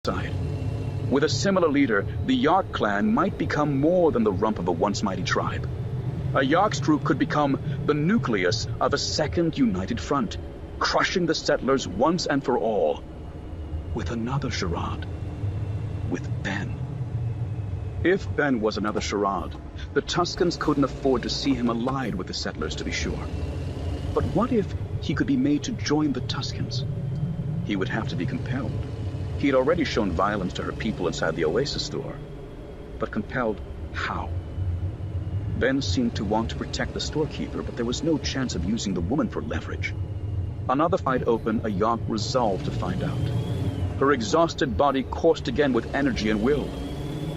side. With a similar leader, the Yark clan might become more than the rump of a once mighty tribe. A Yark's could become the nucleus of a second united front, crushing the settlers once and for all. With another charade. With Ben. If Ben was another charade, the Tuscans couldn't afford to see him allied with the settlers, to be sure. But what if he could be made to join the Tuscans? He would have to be compelled. He had already shown violence to her people inside the Oasis store. But compelled how? Ben seemed to want to protect the storekeeper, but there was no chance of using the woman for leverage. Another fight open, a Yark resolved to find out. Her exhausted body coursed again with energy and will.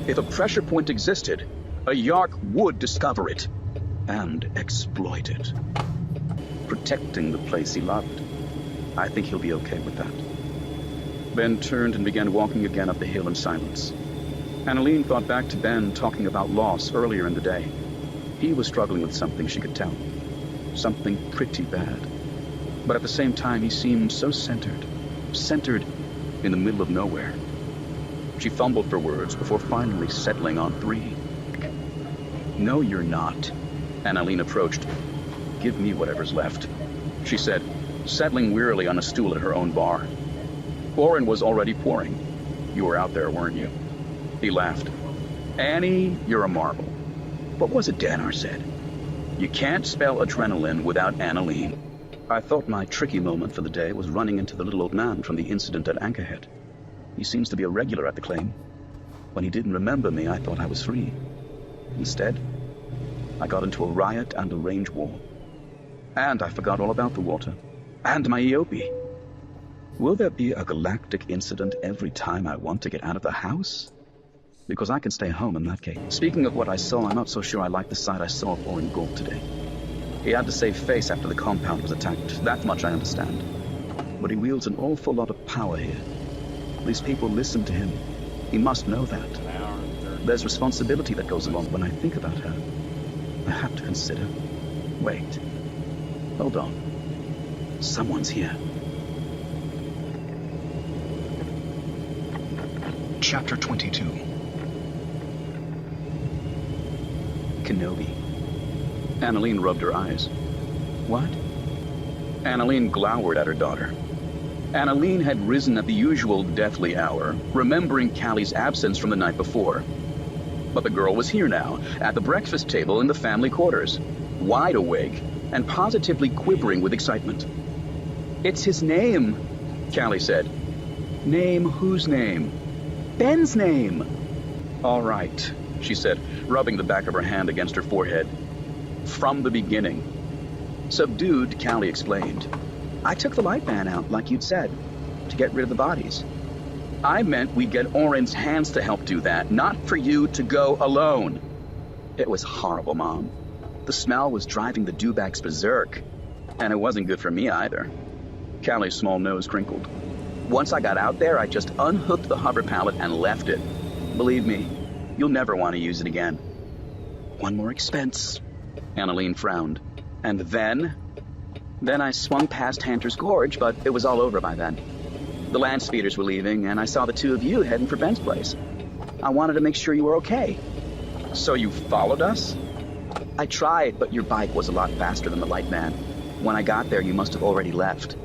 If a pressure point existed, a Yark would discover it and exploit it. Protecting the place he loved. I think he'll be okay with that. Ben turned and began walking again up the hill in silence. Annalene thought back to Ben talking about loss earlier in the day. He was struggling with something, she could tell. Something pretty bad. But at the same time, he seemed so centered. Centered in the middle of nowhere. She fumbled for words before finally settling on 3. No, you're not. Annalene approached. Give me whatever's left, she said, settling wearily on a stool at her own bar. Oren was already pouring. You were out there, weren't you? He laughed. Annie, you're a marvel. What was it Danar said? You can't spell adrenaline without Annalene. I thought my tricky moment for the day was running into the little old man from the incident at Anchorhead. He seems to be a regular at the claim. When he didn't remember me, I thought I was free. Instead, I got into a riot and a range war. And I forgot all about the water. And my EOP. Will there be a galactic incident every time I want to get out of the house? Because I can stay home in that case. Speaking of what I saw, I'm not so sure I like the sight I saw of Oren Gold today. He had to save face after the compound was attacked. That much I understand. But he wields an awful lot of power here. These people listen to him. He must know that. There's responsibility that goes along when I think about her. I have to consider. Wait. Hold on. Someone's here. Chapter 22. Kenobi. Annalene rubbed her eyes. What? Annalene glowered at her daughter. Annalene had risen at the usual deathly hour, remembering Callie's absence from the night before. But the girl was here now, at the breakfast table in the family quarters, wide awake and positively quivering with excitement. It's his name, Callie said. Name whose name? Ben's name. All right, she said, rubbing the back of her hand against her forehead. From the beginning. Subdued, Callie explained. I took the light van out, like you'd said, to get rid of the bodies. I meant we'd get Oren's hands to help do that, not for you to go alone. It was horrible, Mom. The smell was driving the dewbacks berserk, and it wasn't good for me either. Callie's small nose crinkled. Once I got out there, I just unhooked the hover pallet and left it. Believe me, you'll never want to use it again. One more expense. Annalene frowned. And then I swung past Hunter's Gorge, but it was all over by then. The land speeders were leaving, and I saw the two of you heading for Ben's place. I wanted to make sure you were okay. So you followed us? I tried, but your bike was a lot faster than the light van. When I got there, you must have already left.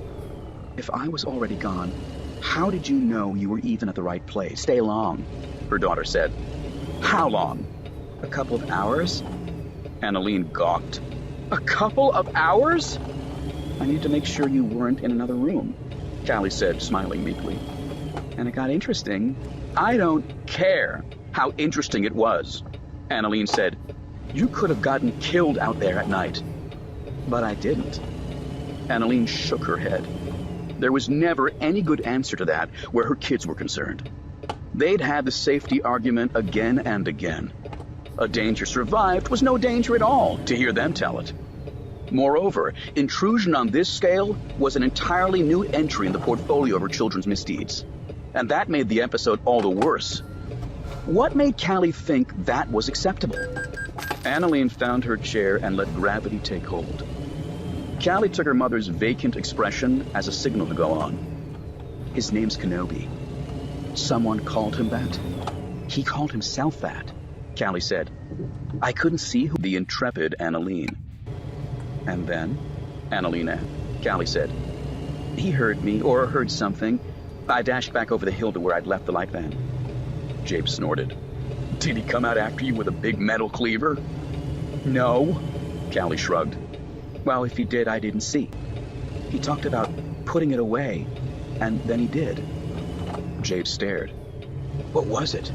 If I was already gone, how did you know you were even at the right place? Stay long, her daughter said. How long? A couple of hours? Annalene gawked. A couple of hours? I need to make sure you weren't in another room, Callie said, smiling meekly. And it got interesting. I don't care how interesting it was, Annalene said. You could have gotten killed out there at night. But I didn't. Annalene shook her head. There was never any good answer to that where her kids were concerned. They'd had the safety argument again and again. A danger survived was no danger at all, to hear them tell it. Moreover, intrusion on this scale was an entirely new entry in the portfolio of her children's misdeeds. And that made the episode all the worse. What made Callie think that was acceptable? Annalene found her chair and let gravity take hold. Callie took her mother's vacant expression as a signal to go on. His name's Kenobi. Someone called him that. He called himself that, Callie said. I couldn't see who. The intrepid Annalene. And then? Annalene, Callie said. He heard me, or heard something. I dashed back over the hill to where I'd left the light van. Jabe snorted. Did he come out after you with a big metal cleaver? No, Callie shrugged. Well, if he did, I didn't see. He talked about putting it away, and then he did. Jabe stared. What was it?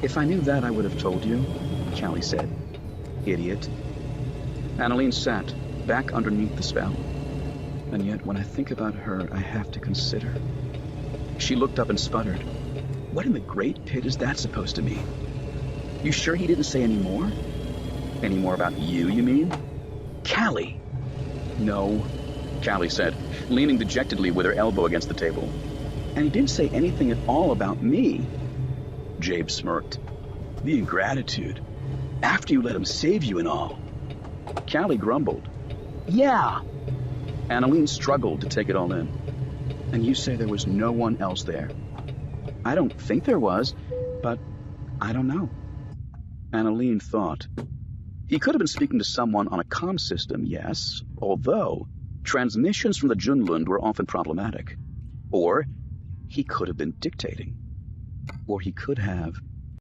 If I knew that, I would have told you, Callie said. Idiot. Annalene sat, back underneath the spell. And yet, when I think about her, I have to consider. She looked up and sputtered. What in the great pit is that supposed to mean? You sure he didn't say any more? Any more about you mean? Callie! No, Callie said, leaning dejectedly with her elbow against the table. And he didn't say anything at all about me. Jabe smirked. The ingratitude. After you let him save you and all. Callie grumbled. Yeah. Annalene struggled to take it all in. And you say there was no one else there? I don't think there was, but I don't know. Annalene thought. He could have been speaking to someone on a comm system, yes, although transmissions from the Junlund were often problematic. Or he could have been dictating. Or he could have